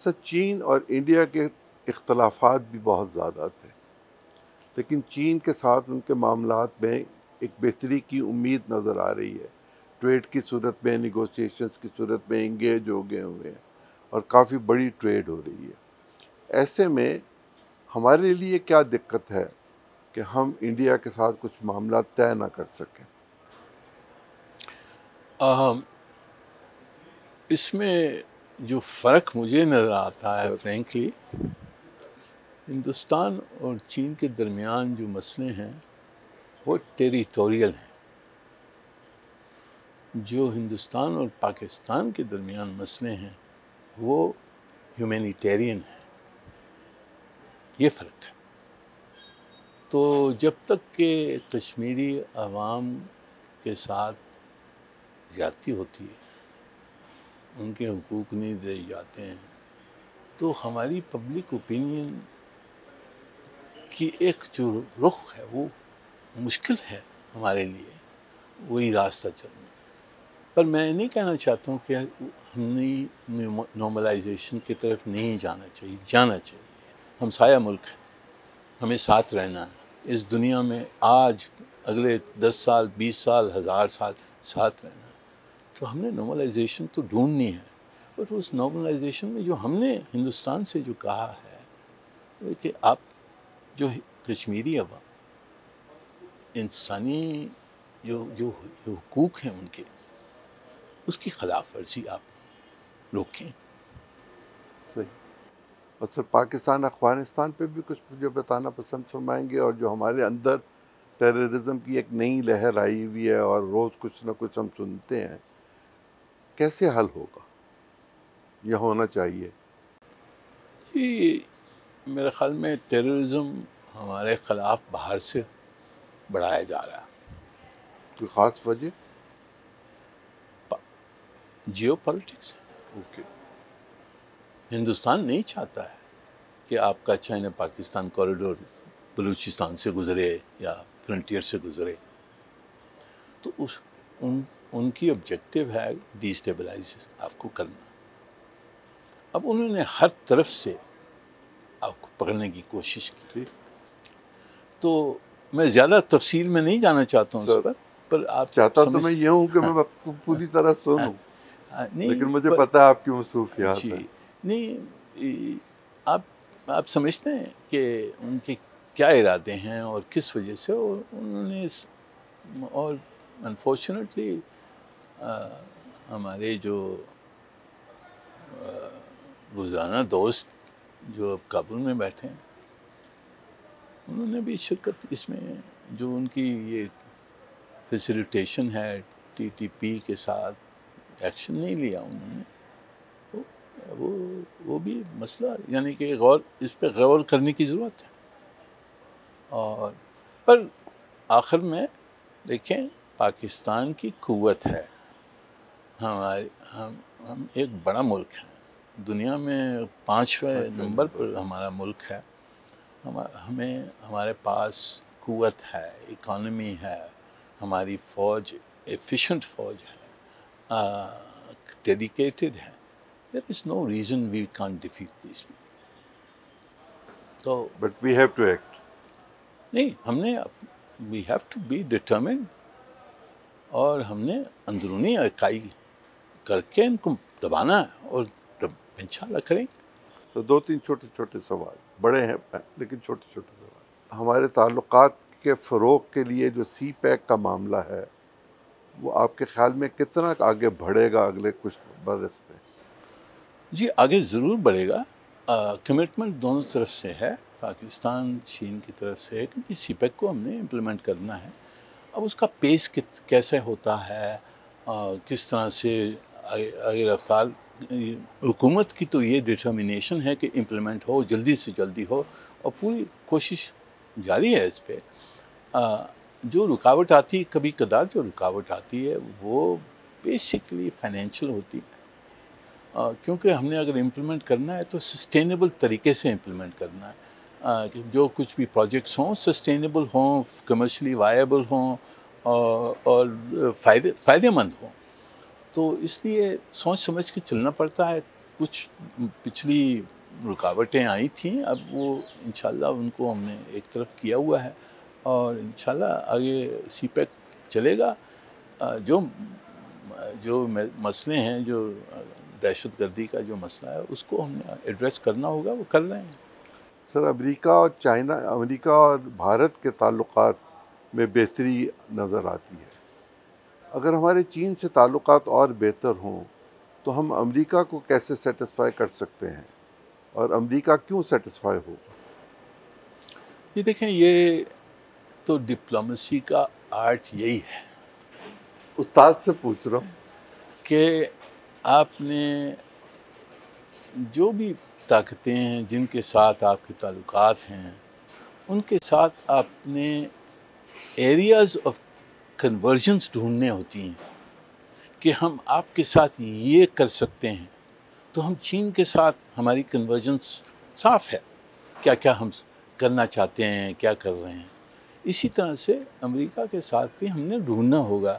سر چین اور انڈیا کے اختلافات بھی بہت زیادہ تھے، لیکن چین کے ساتھ ان کے معاملات میں ایک بہتری کی امید نظر آ رہی ہے، ٹریڈ کی صورت میں، نیگوسیشنز کی صورت میں انگیج ہو گئے ہوئے ہیں اور کافی بڑی ٹریڈ ہو رہی ہے۔ ایسے میں ہمارے لیے کیا دقت ہے کہ ہم انڈیا کے ساتھ کچھ معاملات طے نہ کر سکیں؟ اس میں جو فرق مجھے نظر آتا ہے فرینکلی، ہندوستان اور چین کے درمیان جو مسئلے ہیں وہ ٹیریٹوریل ہیں، جو ہندوستان اور پاکستان کے درمیان مسئلے ہیں وہ ہیومینیٹیرین ہیں، یہ فرق ہے۔ تو جب تک کہ کشمیری عوام کے ساتھ زیادتی ہوتی ہے، ان کے حقوق نہیں دیے جاتے ہیں، تو ہماری پبلک اوپینین کی ایک جو رخ ہے وہ مشکل ہے ہمارے لیے وہی راستہ چلنا۔ پر میں نہیں کہنا چاہتا ہوں کہ ہم نے نارملائزیشن کی طرف نہیں جانا چاہیے، جانا چاہیے۔ ہمسایہ ملک ہے، ہمیں ساتھ رہنا ہے اس دنیا میں، آج اگلے 10 سال 20 سال 1000 سال ساتھ رہنا ہے، تو ہم نے نارملائزیشن تو ڈھونڈنی ہے۔ اور اس نارملائزیشن میں جو ہم نے ہندوستان سے جو کہا ہے وہ کہ آپ جو کشمیری عوام انسانی جو حقوق ہیں ان کے، اس کی خلاف ورزی آپ روکیں۔ صحیح۔ اور سر پاکستان افغانستان پہ بھی کچھ مجھے بتانا پسند فرمائیں گے، اور جو ہمارے اندر ٹیررزم کی ایک نئی لہر آئی ہوئی ہے اور روز کچھ نہ کچھ ہم سنتے ہیں، کیسے حل ہوگا یا ہونا چاہیے؟ یہ میرے خیال میں ٹیررزم ہمارے خلاف باہر سے بڑھایا جا رہا ہے۔ کوئی خاص وجہ؟ جیو پالیٹکس ہے۔ اوکے۔ ہندوستان نہیں چاہتا ہے کہ آپ کا چائنا پاکستان کوریڈور بلوچستان سے گزرے یا فرنٹیئر سے گزرے، تو ان کی آبجیکٹیو ہے ڈی اسٹیبلائز آپ کو کرنا۔ اب انہوں نے ہر طرف سے آپ کو پکڑنے کی کوشش کی، تو میں زیادہ تفصیل میں نہیں جانا چاہتا ہوں اس پر آپ چاہتا تو میں یہ ہوں کہ میں آپ کو پوری طرح سنوں، لیکن مجھے پتہ ہے آپ کی مصروفیات ہیں۔ نہیں، آپ سمجھتے ہیں کہ ان کے کیا ارادے ہیں اور کس وجہ سے انہوں نے، اور انفارچونیٹلی ہمارے جو روزانہ دوست جو اب کابل میں بیٹھے ہیں، انہوں نے بھی شرکت اس میں، جو ان کی یہ فیسیلیٹیشن ہے ٹی ٹی پی کے ساتھ ایکشن نہیں لیا انہوں نے، وہ بھی مسئلہ، یعنی کہ اس پہ غور کرنے کی ضرورت ہے۔ اور پر آخر میں دیکھیں، پاکستان کی قوت ہے، ہم ایک بڑا ملک ہے، دنیا میں 5ویں نمبر پر ہمارا ملک ہے، ہمارے پاس قوت ہے، اکانومی ہے، ہماری فوج ایفیشنٹ فوج ہے، ڈیڈیکیٹڈ ہے۔ There is no reason we can't defeat these people. So, But we have to act. نہیں، we have to be determined، اور ہم نے اندرونی اکائی کر کے ان کو دبانا ہے، اور انشاءاللہ کریں گے۔ تو 2-3 چھوٹے چھوٹے سوال، بڑے ہیں لیکن چھوٹے چھوٹے سوال۔ ہمارے تعلقات کے فروغ کے لیے جو سی پیک کا معاملہ ہے، وہ آپ کے خیال میں کتنا آگے بڑھے گا اگلے کچھ برس میں؟ جی آگے ضرور بڑھے گا، کمٹمنٹ دونوں طرف سے ہے، پاکستان چین کی طرف سے ہے کہ سی پیک کو ہم نے امپلیمنٹ کرنا ہے۔ اب اس کا پیس کیسے ہوتا ہے، کس طرح سے اگر رفتار، حکومت کی تو یہ ڈٹرمنیشن ہے کہ امپلیمنٹ ہو، جلدی سے جلدی ہو، اور پوری کوشش جاری ہے اس پہ۔ جو رکاوٹ آتی ہے، کبھی کبھار جو رکاوٹ آتی ہے وہ بیسکلی فائنینشیل ہوتی ہے، کیونکہ ہم نے اگر امپلیمنٹ کرنا ہے تو سسٹینیبل طریقے سے امپلیمنٹ کرنا ہے، جو کچھ بھی پروجیکٹس ہوں سسٹینیبل ہوں، کمرشلی وائبل ہوں، اور فائدے مند ہوں۔ تو اس لیے سوچ سمجھ کے چلنا پڑتا ہے، کچھ پچھلی رکاوٹیں آئی تھیں، اب وہ انشاءاللہ ان کو ہم نے ایک طرف کیا ہوا ہے، اور انشاءاللہ آگے سی پیک چلے گا۔ جو مسئلے ہیں، جو دہشت گردی کا جو مسئلہ ہے، اس کو ہم نے ایڈریس کرنا ہوگا، وہ کر رہے ہیں۔ سر، امریکہ اور بھارت کے تعلقات میں بہتری نظر آتی ہے۔ اگر ہمارے چین سے تعلقات اور بہتر ہوں تو ہم امریکہ کو کیسے سیٹسفائی کر سکتے ہیں، اور امریکہ کیوں سیٹسفائی ہوگا؟ یہ دیکھیں، یہ تو ڈپلومیسی کا آرٹ یہی ہے استاد سے پوچھ رہا ہوں۔ کہ آپ نے جو بھی طاقتیں ہیں جن کے ساتھ آپ کے تعلقات ہیں، ان کے ساتھ آپ نے ایریاز آف کنورجنس ڈھونڈنے ہوتی ہیں کہ ہم آپ کے ساتھ یہ کر سکتے ہیں۔ تو ہم چین کے ساتھ ہماری کنورجنس صاف ہے، کیا کیا ہم کرنا چاہتے ہیں، کیا کر رہے ہیں۔ اسی طرح سے امریکہ کے ساتھ بھی ہم نے ڈھونڈنا ہوگا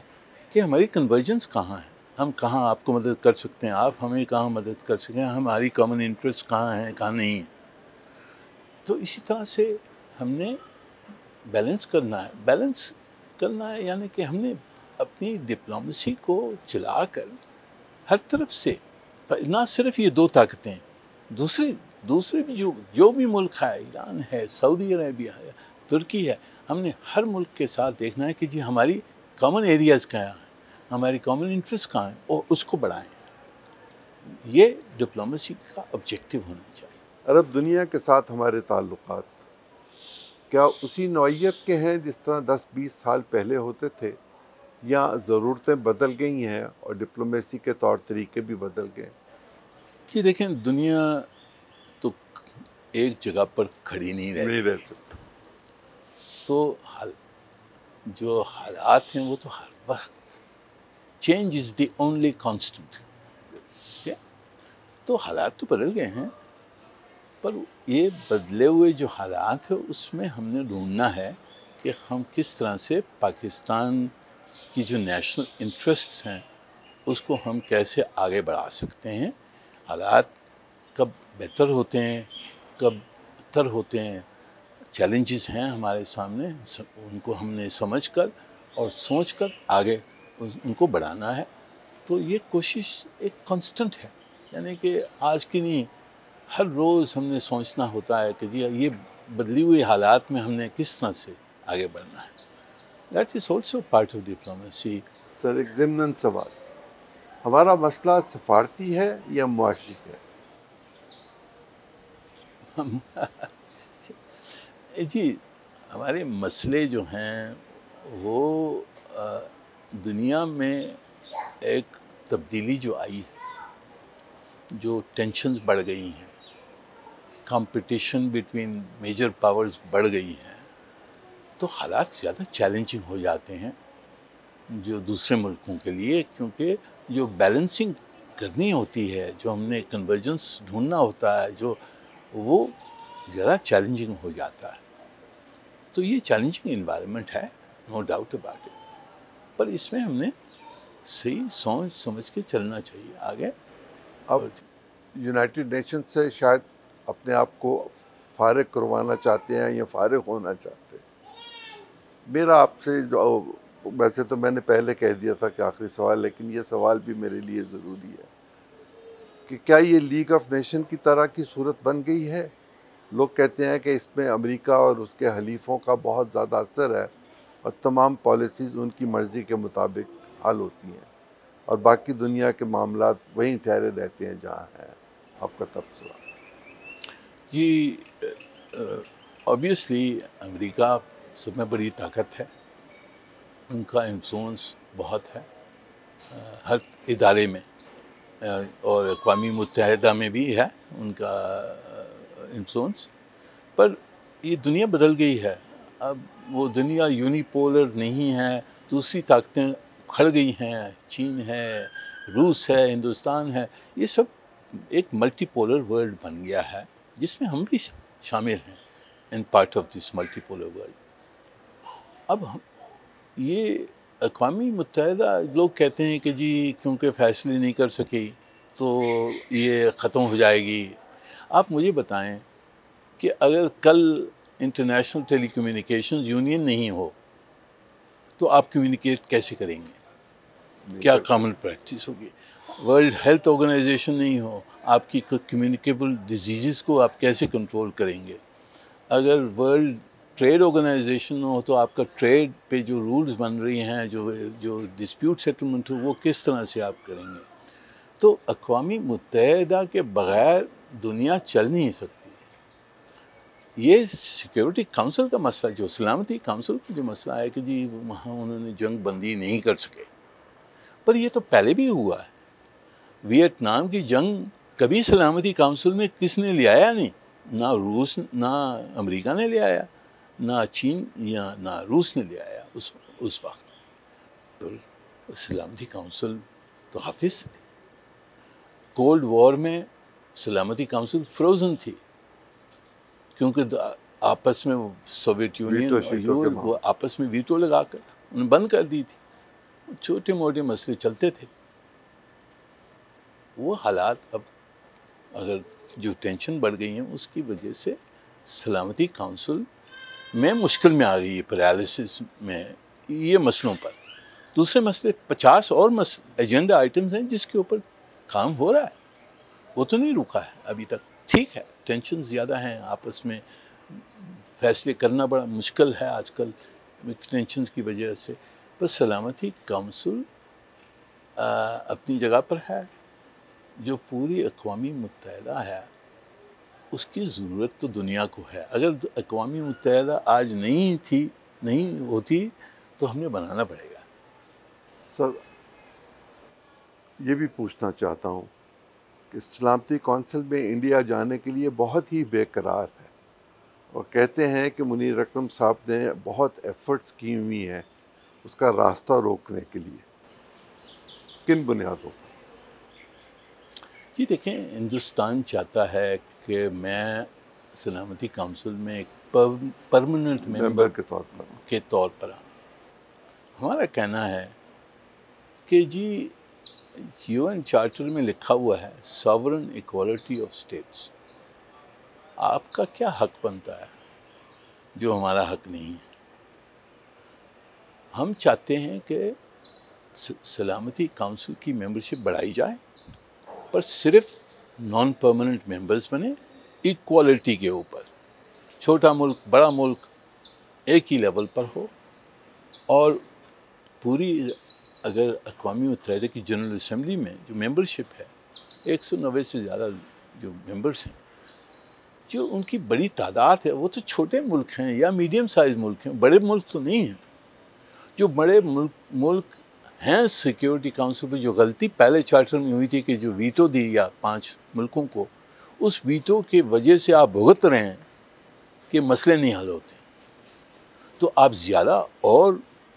کہ ہماری کنورجنس کہاں ہے، ہم کہاں آپ کو مدد کر سکتے ہیں، آپ ہمیں کہاں مدد کر سکتے ہیں، ہماری کامن انٹرسٹ کہاں ہیں، کہاں نہیں ہیں۔ تو اسی طرح سے ہم نے بیلنس کرنا ہے، یعنی کہ ہم نے اپنی ڈپلومیسی کو چلا کر ہر طرف سے، نہ صرف یہ دو طاقتیں، دوسرے بھی جو بھی ملک ہے، ایران ہے، سعودی عربیہ ہے، ترکی ہے، ہم نے ہر ملک کے ساتھ دیکھنا ہے کہ جی ہماری کامن ایریاز کہاں ہیں، ہماری کامن انٹرسٹ کہاں ہیں، اور اس کو بڑھائیں۔ یہ ڈپلومیسی کا آبجیکٹو ہونا چاہیے۔ عرب دنیا کے ساتھ ہمارے تعلقات کیا اسی نوعیت کے ہیں جس طرح 10-20 سال پہلے ہوتے تھے، یا ضرورتیں بدل گئی ہیں اور ڈپلومیسی کے طور طریقے بھی بدل گئے؟ جی دیکھیں، دنیا تو ایک جگہ پر کھڑی نہیں رہ سکتا۔ تو جو حالات ہیں وہ تو ہر وقت، change is the only constant, تو حالات تو بدل گئے ہیں، پر یہ بدلے ہوئے جو حالات ہیں اس میں ہم نے ڈھونڈنا ہے کہ ہم کس طرح سے پاکستان کی جو نیشنل انٹرسٹس ہیں اس کو ہم کیسے آگے بڑھا سکتے ہیں۔ حالات کب بہتر ہوتے ہیں، کب بدتر ہوتے ہیں، چیلنجز ہیں ہمارے سامنے، ان کو ہم نے سمجھ کر اور سوچ کر آگے ان کو بڑھانا ہے۔ تو یہ کوشش ایک کانسٹنٹ ہے، یعنی کہ آج کی نہیں، ہر روز ہم نے سوچنا ہوتا ہے کہ جی یہ بدلی ہوئی حالات میں ہم نے کس طرح سے آگے بڑھنا ہے۔ That is also part of diplomacy. Sir, ایک ضمن سوال، ہمارا مسئلہ سفارتی ہے یا معاشی ہے؟ جی، ہمارے مسئلے جو ہیں وہ دنیا میں ایک تبدیلی جو آئی ہے، جو ٹینشنز بڑھ گئی ہیں، کمپٹیشن بٹوین میجر پاورز بڑھ گئی ہیں، تو حالات زیادہ چیلنجنگ ہو جاتے ہیں جو دوسرے ملکوں کے لیے، کیونکہ جو بیلنسنگ کرنی ہوتی ہے، جو ہم نے کنورجنس ڈھونڈنا ہوتا ہے، جو وہ زیادہ چیلنجنگ ہو جاتا ہے۔ تو یہ چیلنجنگ انوائرمنٹ ہے، نو ڈاؤٹ اباؤٹ اٹ، پر اس میں ہم نے صحیح سوچ سمجھ کے چلنا چاہیے آگے۔ اب یونائٹڈ نیشن سے شاید اپنے آپ کو فارغ کروانا چاہتے ہیں یا فارغ ہونا چاہتے ہیں۔ میرا آپ سے ویسے تو میں نے پہلے کہہ دیا تھا کہ آخری سوال، لیکن یہ سوال بھی میرے لیے ضروری ہے کہ کیا یہ لیگ آف نیشن کی طرح کی صورت بن گئی ہے؟ لوگ کہتے ہیں کہ اس میں امریکہ اور اس کے حلیفوں کا بہت زیادہ اثر ہے، اور تمام پالیسیز ان کی مرضی کے مطابق حل ہوتی ہیں، اور باقی دنیا کے معاملات وہیں ٹھہرے رہتے ہیں جہاں ہیں۔ آپ کا تبصرہ؟ جی، اوبیسلی امریکہ سب میں بڑی طاقت ہے، ان کا انفلوئنس بہت ہے ہر ادارے میں، اور اقوام متحدہ میں بھی ہے ان کا انفلوئنس، پر یہ دنیا بدل گئی ہے۔ اب وہ دنیا یونی پولر نہیں ہے، دوسری طاقتیں کھڑ گئی ہیں، چین ہے، روس ہے، ہندوستان ہے، یہ سب ایک ملٹی پولر ورلڈ بن گیا ہے، جس میں ہم بھی شامل ہیں، in part of this multi polar world. اب یہ اقوام متحدہ، لوگ کہتے ہیں کہ جی کیونکہ فیصلے نہیں کر سکی، تو یہ ختم ہو جائے گی. آپ مجھے بتائیں کہ اگر کل انٹرنیشنل ٹیلی کمیونیکیشن یونین نہیں ہو تو آپ کمیونیکیٹ کیسے کریں گے؟ کیا کامن پریکٹس ہوگی؟ ورلڈ ہیلتھ آرگنائزیشن نہیں ہو، آپ کی کمیونیکیبل ڈیزیزز کو آپ کیسے کنٹرول کریں گے؟ اگر ورلڈ ٹریڈ آرگنائزیشن ہو تو آپ کا ٹریڈ پہ جو رولز بن رہی ہیں، جو ڈسپیوٹ سیٹلمنٹ ہو، وہ کس طرح سے آپ کریں گے؟ تو اقوام متحدہ کے بغیر دنیا چل نہیں سکتی. یہ سیکیورٹی کونسل کا مسئلہ، جو سلامتی کونسل کا جو مسئلہ ہے کہ جی وہاں انہوں نے جنگ بندی نہیں کر سکے، پر یہ تو پہلے بھی ہوا ہے. ویتنام کی جنگ کبھی سلامتی کونسل میں کس نے لے آیا نہیں، نہ روس، نہ امریکہ نے لے آیا، نہ چین یا نہ روس نے لے آیا اس وقت. تو سلامتی کونسل تو حافظ تھی. کولڈ وار میں سلامتی کونسل فروزن تھی کیونکہ آپس میں سوویت یونین اور وہ آپس میں ویٹو لگا کر انہیں بند کر دی تھی. چھوٹے موٹے مسئلے چلتے تھے. وہ حالات اب اگر جو ٹینشن بڑھ گئی ہیں اس کی وجہ سے سلامتی کونسل میں مشکل میں آ گئی ہے، پیرالسس میں یہ مسئلوں پر. دوسرے مسئلے 50 اور ایجنڈا آئٹمز ہیں جس کے اوپر کام ہو رہا ہے، وہ تو نہیں رکا ہے ابھی تک. ٹھیک ہے، ٹینشن زیادہ ہیں آپس میں، فیصلے کرنا بڑا مشکل ہے آج کل ٹینشنز کی وجہ سے. پر سلامتی کونسل اپنی جگہ پر ہے. جو پوری اقوام متحدہ ہے اس کی ضرورت تو دنیا کو ہے. اگر اقوام متحدہ آج نہیں ہوتی تو ہمیں بنانا پڑے گا. سر یہ بھی پوچھنا چاہتا ہوں کہ سلامتی کونسل میں انڈیا جانے کے لیے بہت ہی بے قرار ہے، اور کہتے ہیں کہ منیر اکرم صاحب نے بہت ایفرٹس کی ہوئی ہیں اس کا راستہ روکنے کے لیے. کن بنیادوں پر؟ جی دیکھیں، ہندوستان چاہتا ہے کہ میں سلامتی کونسل میں ایک پرماننٹ ممبر کے طور پر آؤں. ہمارا کہنا ہے کہ جی یو این چارٹر میں لکھا ہوا ہے ساورن ایکوالٹی آف اسٹیٹس. آپ کا کیا حق بنتا ہے جو ہمارا حق نہیں ہے؟ ہم چاہتے ہیں کہ سلامتی کونسل کی ممبرشپ بڑھائی جائے، پر صرف نان پرماننٹ ممبرز بنے، ایکوالٹی کے اوپر. چھوٹا ملک بڑا ملک ایک ہی لیول پر ہو. اور پوری اگر اقوام متحدہ کی جنرل اسمبلی میں جو ممبرشپ ہے 190 سے زیادہ جو ممبرز ہیں، جو ان کی بڑی تعداد ہے، وہ تو چھوٹے ملک ہیں یا میڈیم سائز ملک ہیں، بڑے ملک تو نہیں ہیں. جو بڑے ملک ہیں سیکیورٹی کونسل پہ، جو غلطی پہلے چارٹر میں ہوئی تھی کہ جو ویٹو دی یا 5 ملکوں کو، اس ویٹو کی وجہ سے آپ بھگت رہے ہیں کہ مسئلے نہیں حل ہوتے. تو آپ زیادہ اور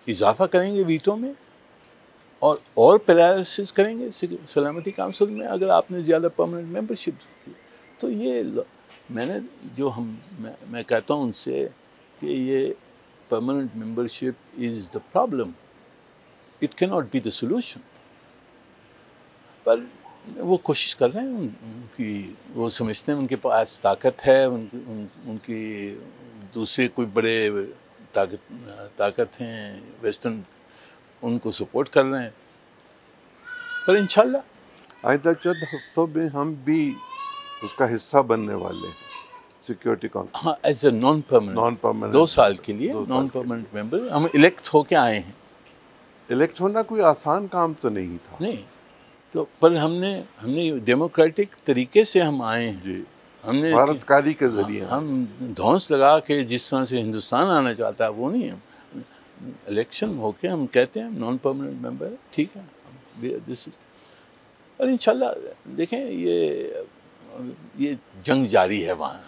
اضافہ کریں گے ویٹو میں اور پیرالسس کریں گے سلامتی کونسل میں اگر آپ نے زیادہ پرماننٹ ممبرشپ کی. تو یہ میں کہتا ہوں ان سے کہ یہ permanent membership is the problem. It cannot be the solution. پر وہ کوشش کر رہے ہیں، ان کی وہ سمجھتے ہیں ان کے پاس طاقت ہے، ان کی دوسرے کوئی بڑے طاقت ہیں ویسٹرن ان کو سپورٹ کر رہے ہیں. پر انشاءاللہ آئندہ چند ہفتوں میں ہم بھی اس کا حصہ بننے والے ہیں سیکیورٹی کونسل. ہاں، ایز اے نان پرماننٹ 2 سال کے لیے نان پرماننٹ ممبر ہم الیکٹ ہو کے آئے ہیں. الیکٹ ہونا کوئی آسان کام تو نہیں تھا. نہیں تو پر ہم نے ڈیموکریٹک طریقے سے ہم آئے ہیں. جی، ہم نے سفارتکاری کے ذریعے ہم دھونس لگا کے جس طرح سے ہندوستان آنا چاہتا ہے وہ نہیں. ہم الیکشن ہو کے ہم کہتے ہیں نان پرماننٹ ممبر، ٹھیک ہے. اور انشاءاللہ دیکھیں یہ جنگ جاری ہے وہاں.